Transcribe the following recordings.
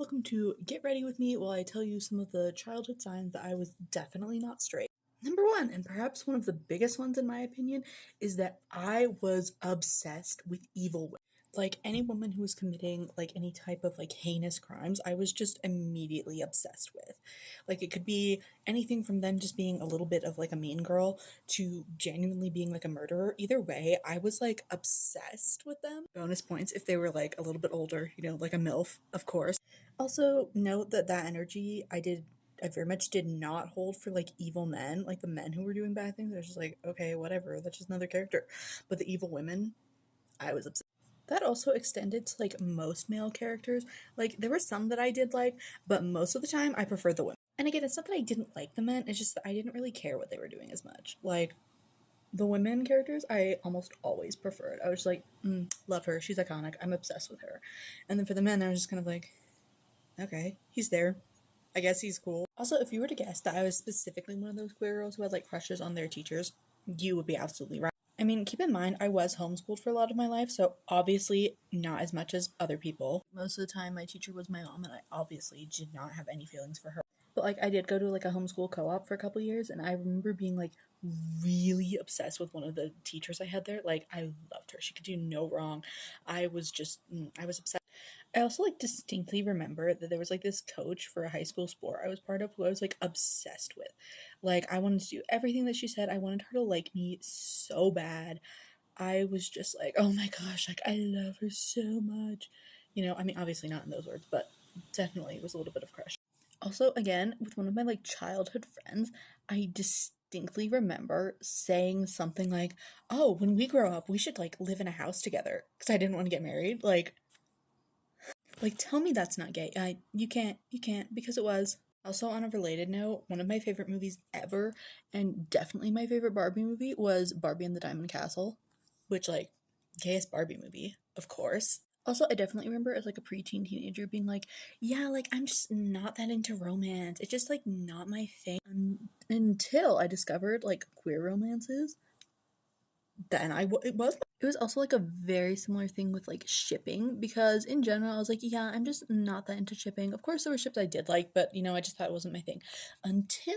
Welcome to Get Ready With Me while I tell you some of the childhood signs that I was definitely not straight. Number one, and perhaps one of the biggest ones in my opinion, is that I was obsessed with evil women. Like any woman who was committing like any type of like heinous crimes, I was just immediately obsessed with. Like it could be anything from them just being a little bit of like a mean girl to genuinely being like a murderer. Either way, I was like obsessed with them. Bonus points if they were like a little bit older, like a MILF, of course. Also, note that energy I very much did not hold for like evil men, like the men who were doing bad things. I was just like, okay, whatever, that's just another character. But the evil women, I was obsessed. That also extended to like most male characters. Like there were some that I did like, but most of the time I preferred the women. And again, it's not that I didn't like the men, it's just that I didn't really care what they were doing as much. Like the women characters, I almost always preferred. I was just like, love her, she's iconic, I'm obsessed with her. And then for the men, I was just kind of like, okay, he's there. I guess he's cool. Also, if you were to guess that I was specifically one of those queer girls who had like crushes on their teachers, you would be absolutely right. I mean, keep in mind, I was homeschooled for a lot of my life, so obviously not as much as other people. Most of the time, my teacher was my mom, and I obviously did not have any feelings for her. But like, I did go to like a homeschool co-op for a couple years, and I remember being like really obsessed with one of the teachers I had there. Like, I loved her. She could do no wrong. I was obsessed. I also like distinctly remember that there was like this coach for a high school sport I was part of who I was like obsessed with. Like I wanted to do everything that she said. I wanted her to like me so bad. I was just like, oh my gosh, like I love her so much. I mean obviously not in those words, but definitely it was a little bit of crush. Also, again, with one of my like childhood friends, I distinctly remember saying something like, "Oh, when we grow up, we should like live in a house together," because I didn't want to get married. Like, tell me that's not gay. You can't, because it was. Also, on a related note, one of my favorite movies ever, and definitely my favorite Barbie movie, was Barbie and the Diamond Castle, which, like, gayest Barbie movie, of course. Also, I definitely remember as, like, a preteen teenager being like, yeah, like, I'm just not that into romance. It's just, like, not my thing. Until I discovered, like, queer romances. Then it was also like a very similar thing with like shipping, because in general I was like, yeah, I'm just not that into shipping. Of course there were ships I did like, but I just thought it wasn't my thing until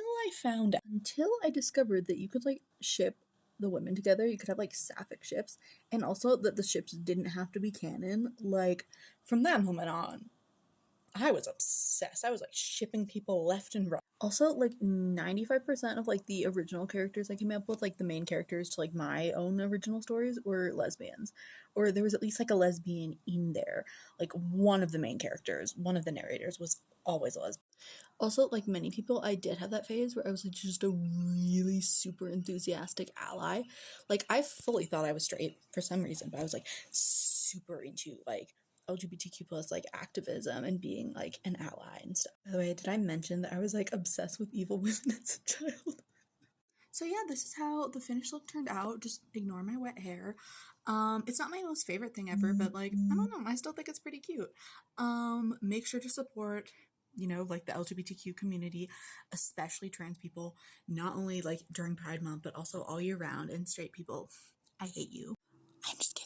I discovered that you could like ship the women together. You could have like sapphic ships, and also that the ships didn't have to be canon. Like from that moment on, I was obsessed. I was like shipping people left and right. Also, like 95% of like the original characters I came up with, like the main characters to like my own original stories, were lesbians, or there was at least like a lesbian in there. Like one of the main characters, one of the narrators, was always a lesbian. Also, like many people, I did have that phase where I was like just a really super enthusiastic ally. Like I fully thought I was straight for some reason, but I was like super into like LGBTQ plus like activism and being like an ally and stuff. By the way, did I mention that I was like obsessed with evil women as a child? So yeah, this is how the finished look turned out. Just ignore my wet hair. It's not my most favorite thing ever, but like I don't know, I still think it's pretty cute. Make sure to support like the LGBTQ community, especially trans people, not only like during Pride Month, but also all year round, and straight people. I hate you. I'm just kidding.